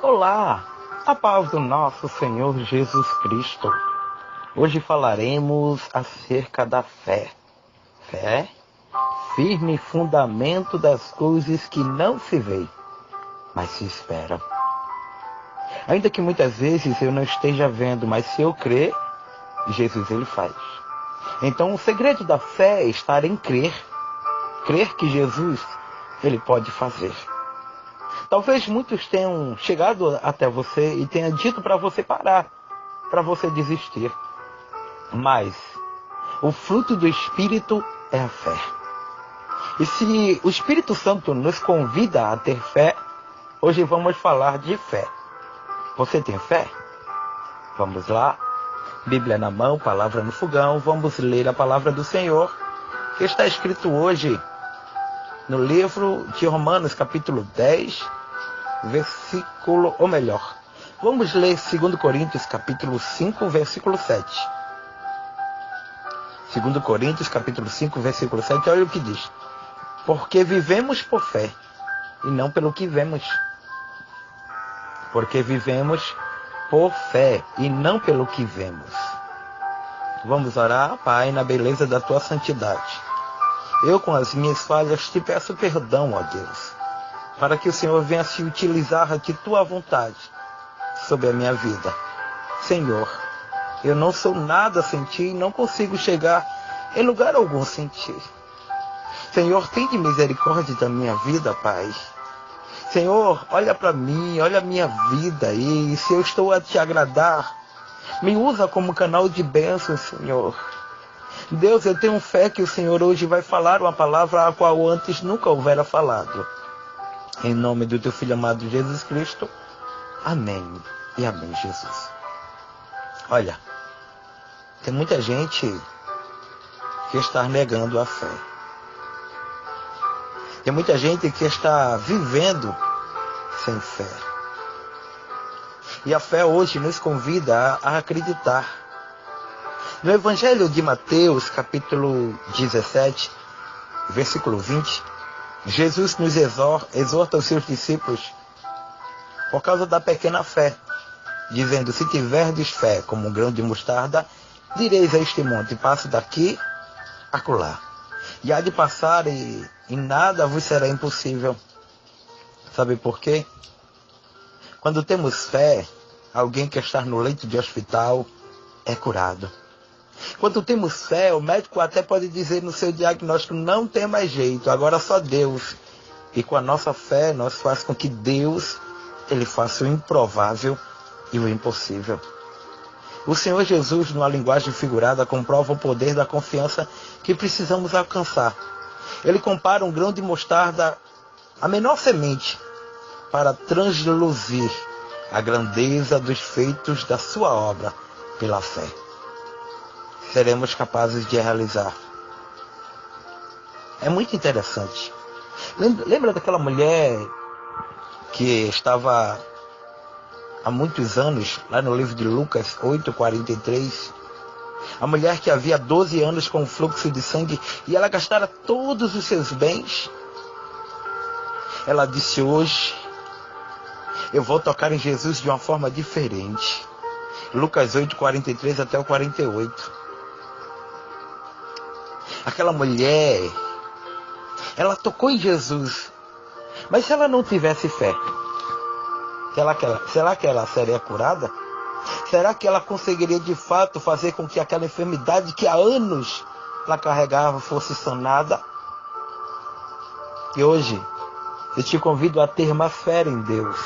Olá, a paz do nosso Senhor Jesus Cristo. Hoje falaremos acerca da fé. Fé, firme fundamento das coisas que não se vê, mas se esperam. Ainda que muitas vezes eu não esteja vendo, mas se eu crer, Jesus ele faz. Então o segredo da fé é estar em crer. Crer que Jesus ele pode fazer. Talvez muitos tenham chegado até você e tenham dito para você parar, para você desistir. Mas o fruto do Espírito é a fé. E se o Espírito Santo nos convida a ter fé, hoje vamos falar de fé. Você tem fé? Vamos lá. Bíblia na mão, palavra no fogão. Vamos ler a palavra do Senhor, que está escrito hoje no livro de Romanos, capítulo 10, vamos ler 2 Coríntios, capítulo 5, versículo 7. 2 Coríntios, capítulo 5, versículo 7, olha o que diz. Porque vivemos por fé, e não pelo que vemos. Porque vivemos por fé, e não pelo que vemos. Vamos orar, Pai, na beleza da Tua santidade. Eu, com as minhas falhas, te peço perdão, ó Deus, para que o Senhor venha se utilizar de Tua vontade sobre a minha vida. Senhor, eu não sou nada sem Ti e não consigo chegar em lugar algum sem Ti. Senhor, tem de misericórdia da minha vida, Pai. Senhor, olha para mim, olha a minha vida e se eu estou a Te agradar, me usa como canal de bênção, Senhor. Deus, eu tenho fé que o Senhor hoje vai falar uma palavra a qual antes nunca houvera falado. Em nome do Teu Filho amado Jesus Cristo. Amém. E amém, Jesus. Olha, tem muita gente que está negando a fé. Tem muita gente que está vivendo sem fé. E a fé hoje nos convida a acreditar. No Evangelho de Mateus, capítulo 17, versículo 20, Jesus nos exorta os seus discípulos por causa da pequena fé, dizendo, se tiverdes fé como um grão de mostarda, direis a este monte, passe daqui a acolá. E há de passar e nada vos será impossível. Sabe por quê? Quando temos fé, alguém que está no leito de hospital é curado. Quando temos fé, o médico até pode dizer no seu diagnóstico, não tem mais jeito, agora só Deus. E com a nossa fé, nós fazemos com que Deus, ele faça o improvável e o impossível. O Senhor Jesus, numa linguagem figurada, comprova o poder da confiança que precisamos alcançar. Ele compara um grão de mostarda, a menor semente, para transluzir a grandeza dos feitos da sua obra pela fé. Seremos capazes de realizar. É muito interessante. Lembra daquela mulher que estava há muitos anos, lá no livro de Lucas 8:43, a mulher que havia 12 anos com fluxo de sangue e ela gastara todos os seus bens. Ela disse, hoje eu vou tocar em Jesus de uma forma diferente. Lucas 8:43 até o 48. Aquela mulher, ela tocou em Jesus, mas se ela não tivesse fé, será que ela seria curada? Será que ela conseguiria de fato fazer com que aquela enfermidade que há anos ela carregava fosse sanada? E hoje eu te convido a ter mais fé em Deus.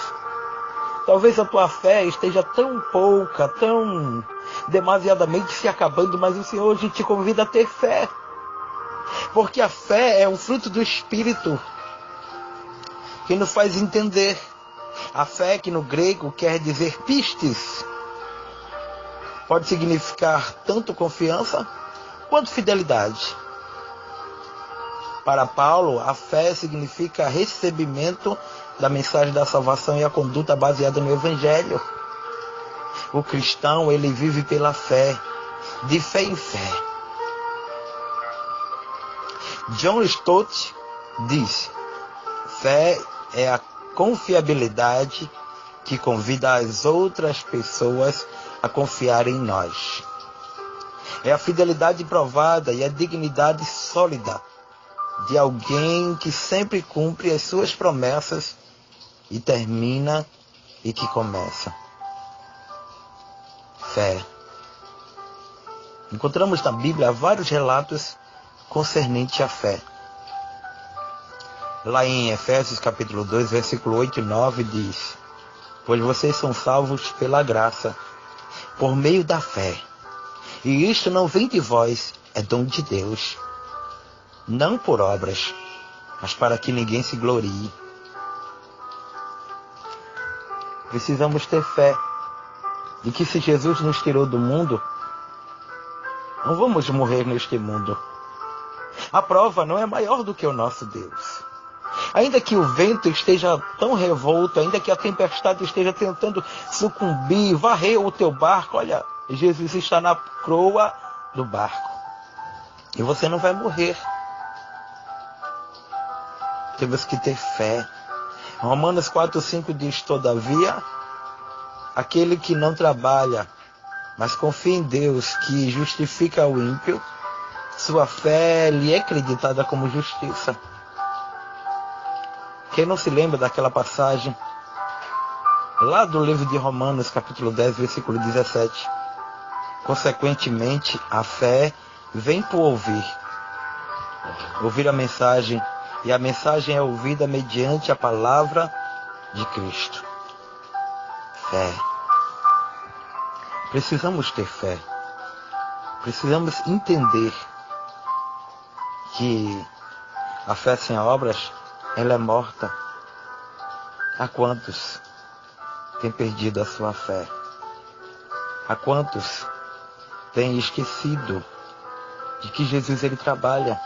Talvez a tua fé esteja tão pouca, tão demasiadamente se acabando, mas o Senhor hoje te convida a ter fé. Porque a fé é um fruto do Espírito que nos faz entender. A fé, que no grego quer dizer pistes, pode significar tanto confiança quanto fidelidade. Para Paulo, a fé significa recebimento da mensagem da salvação e a conduta baseada no Evangelho. O cristão, ele vive pela fé, de fé em fé. John Stott diz, fé é a confiabilidade que convida as outras pessoas a confiarem em nós. É a fidelidade provada e a dignidade sólida de alguém que sempre cumpre as suas promessas e termina e que começa. Fé. Encontramos na Bíblia vários relatos concernentes à fé. Lá em Efésios capítulo 2, versículo 8 e 9 diz: pois vocês são salvos pela graça, por meio da fé. E isto não vem de vós, é dom de Deus. Não por obras, mas para que ninguém se glorie. Precisamos ter fé de que se Jesus nos tirou do mundo, não vamos morrer neste mundo. A prova não é maior do que o nosso Deus. Ainda que o vento esteja tão revolto, ainda que a tempestade esteja tentando sucumbir, varrer o teu barco, olha, Jesus está na proa do barco. E você não vai morrer. Temos que ter fé. Romanos 4:5 diz: todavia, aquele que não trabalha, mas confia em Deus, que justifica o ímpio, sua fé lhe é creditada como justiça. Quem não se lembra daquela passagem lá do livro de Romanos, capítulo 10, versículo 17? Consequentemente, a fé vem por ouvir. Ouvir a mensagem, e a mensagem é ouvida mediante a palavra de Cristo. Fé. Precisamos ter fé. Precisamos entender que a fé sem obras, ela é morta. Há quantos têm perdido a sua fé? Há quantos têm esquecido de que Jesus ele trabalha?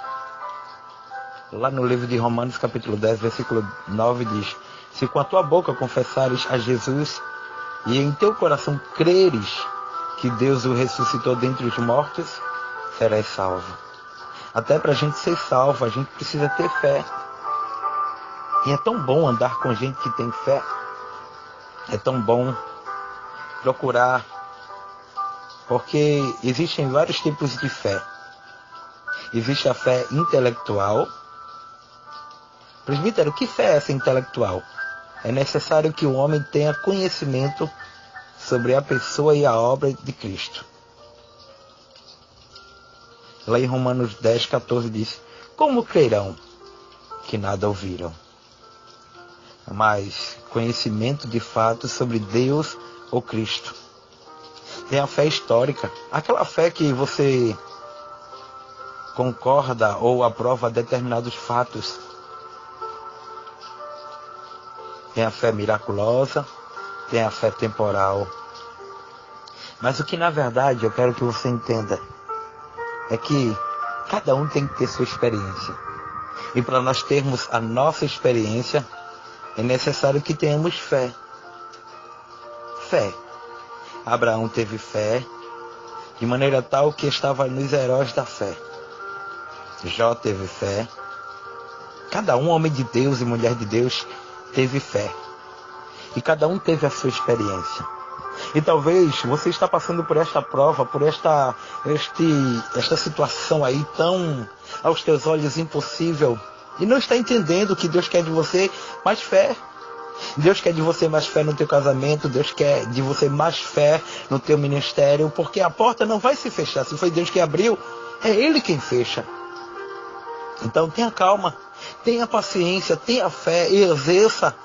Lá no livro de Romanos, capítulo 10, versículo 9 diz: se com a tua boca confessares a Jesus e em teu coração creres que Deus o ressuscitou dentre os mortos, serás salvo. Até para a gente ser salvo, a gente precisa ter fé. E é tão bom andar com gente que tem fé. É tão bom procurar. Porque existem vários tipos de fé. Existe a fé intelectual. Presbítero, que fé é essa intelectual? É necessário que o homem tenha conhecimento sobre a pessoa e a obra de Cristo. Lá em Romanos 10, 14 diz: como crerão que nada ouviram? Mas conhecimento de fato sobre Deus ou Cristo. Tem a fé histórica, aquela fé que você concorda ou aprova determinados fatos. Tem a fé miraculosa, tem a fé temporal. Mas o que na verdade eu quero que você entenda é que cada um tem que ter sua experiência. E para nós termos a nossa experiência, é necessário que tenhamos fé. Fé. Abraão teve fé, de maneira tal que estava nos heróis da fé. Jó teve fé. Cada um, homem de Deus e mulher de Deus, teve fé. E cada um teve a sua experiência. E talvez você está passando por esta prova, por esta situação aí tão, aos teus olhos, impossível. E não está entendendo que Deus quer de você mais fé. Deus quer de você mais fé no teu casamento. Deus quer de você mais fé no teu ministério. Porque a porta não vai se fechar. Se foi Deus que abriu, é Ele quem fecha. Então tenha calma, tenha paciência, tenha fé e exerça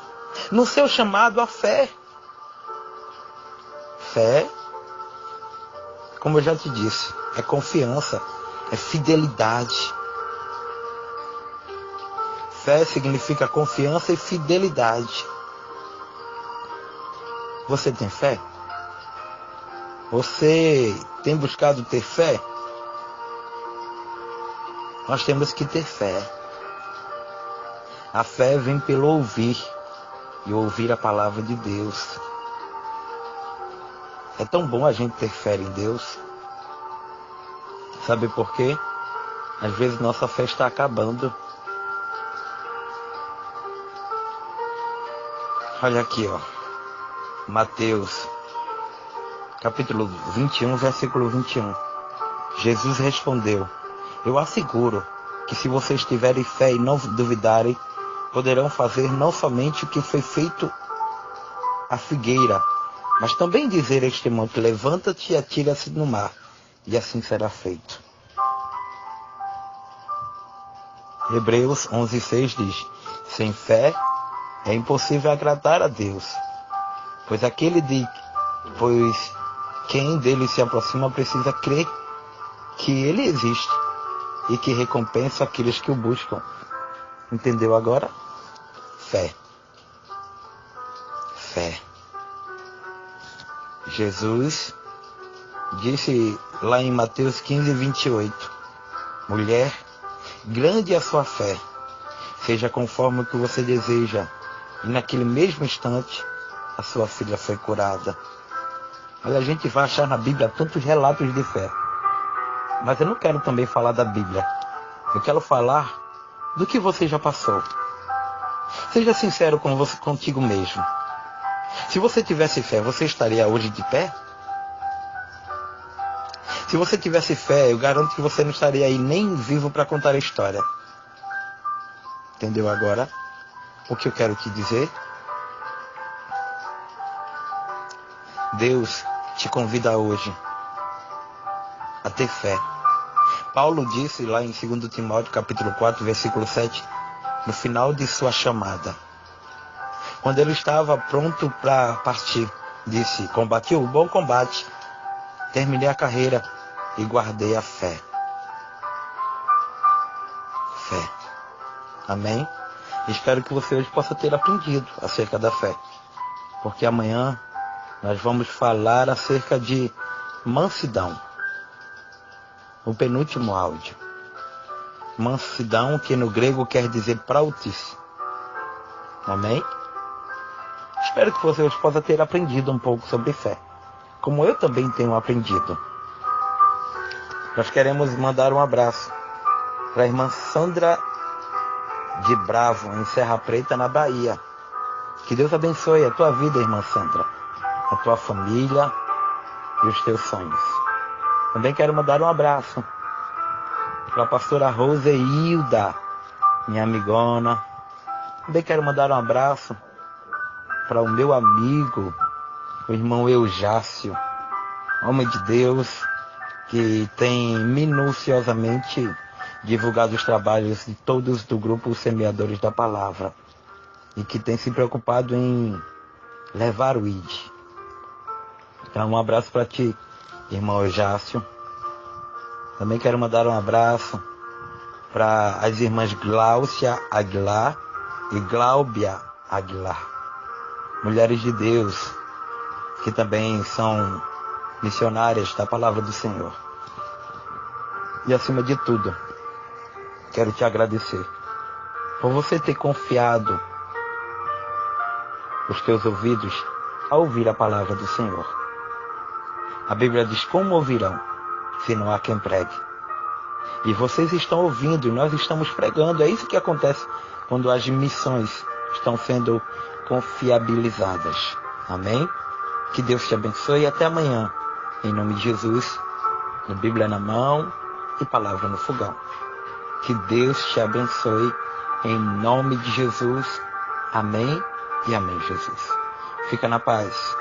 no seu chamado a fé. Fé, como eu já te disse, é confiança, é fidelidade. Fé significa confiança e fidelidade. Você tem fé? Você tem buscado ter fé? Nós temos que ter fé. A fé vem pelo ouvir, e ouvir a palavra de Deus. É tão bom a gente ter fé em Deus. Sabe por quê? Às vezes nossa fé está acabando. Olha aqui, ó. Mateus, capítulo 21, versículo 21. Jesus respondeu: eu asseguro que se vocês tiverem fé e não duvidarem, poderão fazer não somente o que foi feito à figueira, mas também dizer a este monte: levanta-te e atira-se no mar, e assim será feito. Hebreus 11:6 diz: sem fé é impossível agradar a Deus, pois quem dele se aproxima precisa crer que ele existe e que recompensa aqueles que o buscam. Entendeu agora? Fé. Fé. Jesus disse lá em Mateus 15:28: mulher, grande é a sua fé, seja conforme o que você deseja. E naquele mesmo instante, a sua filha foi curada. Mas a gente vai achar na Bíblia tantos relatos de fé. Mas eu não quero também falar da Bíblia. Eu quero falar do que você já passou. Seja sincero contigo mesmo. Se você tivesse fé, você estaria hoje de pé? Se você tivesse fé, eu garanto que você não estaria aí nem vivo para contar a história. Entendeu agora o que eu quero te dizer? Deus te convida hoje a ter fé. Paulo disse lá em 2 Timóteo capítulo 4, versículo 7, no final de sua chamada, quando ele estava pronto para partir, disse: combati o bom combate, terminei a carreira e guardei a fé. Fé. Amém? Espero que você hoje possa ter aprendido acerca da fé, porque amanhã nós vamos falar acerca de mansidão. O penúltimo áudio. Mansidão, que no grego quer dizer prautice. Amém? Espero que você hoje possa ter aprendido um pouco sobre fé, como eu também tenho aprendido. Nós queremos mandar um abraço para a irmã Sandra de Bravo, em Serra Preta, na Bahia. Que Deus abençoe a tua vida, irmã Sandra, a tua família e os teus sonhos. Também quero mandar um abraço para a pastora Roseilda, minha amigona. Também quero mandar um abraço para o meu amigo, o irmão Eujácio, homem de Deus, que tem minuciosamente divulgado os trabalhos de todos do grupo Semeadores da Palavra e que tem se preocupado em levar o ID. Então, um abraço para ti, irmão Eujácio. Também quero mandar um abraço para as irmãs Gláucia Aguilar e Gláubia Aguilar, mulheres de Deus, que também são missionárias da Palavra do Senhor. E acima de tudo, quero te agradecer por você ter confiado os teus ouvidos a ouvir a Palavra do Senhor. A Bíblia diz: como ouvirão se não há quem pregue? E vocês estão ouvindo e nós estamos pregando. É isso que acontece quando as missões estão sendo confiabilizadas. Amém? Que Deus te abençoe e até amanhã. Em nome de Jesus, com Bíblia na mão e palavra no fogão. Que Deus te abençoe em nome de Jesus. Amém e amém, Jesus. Fica na paz.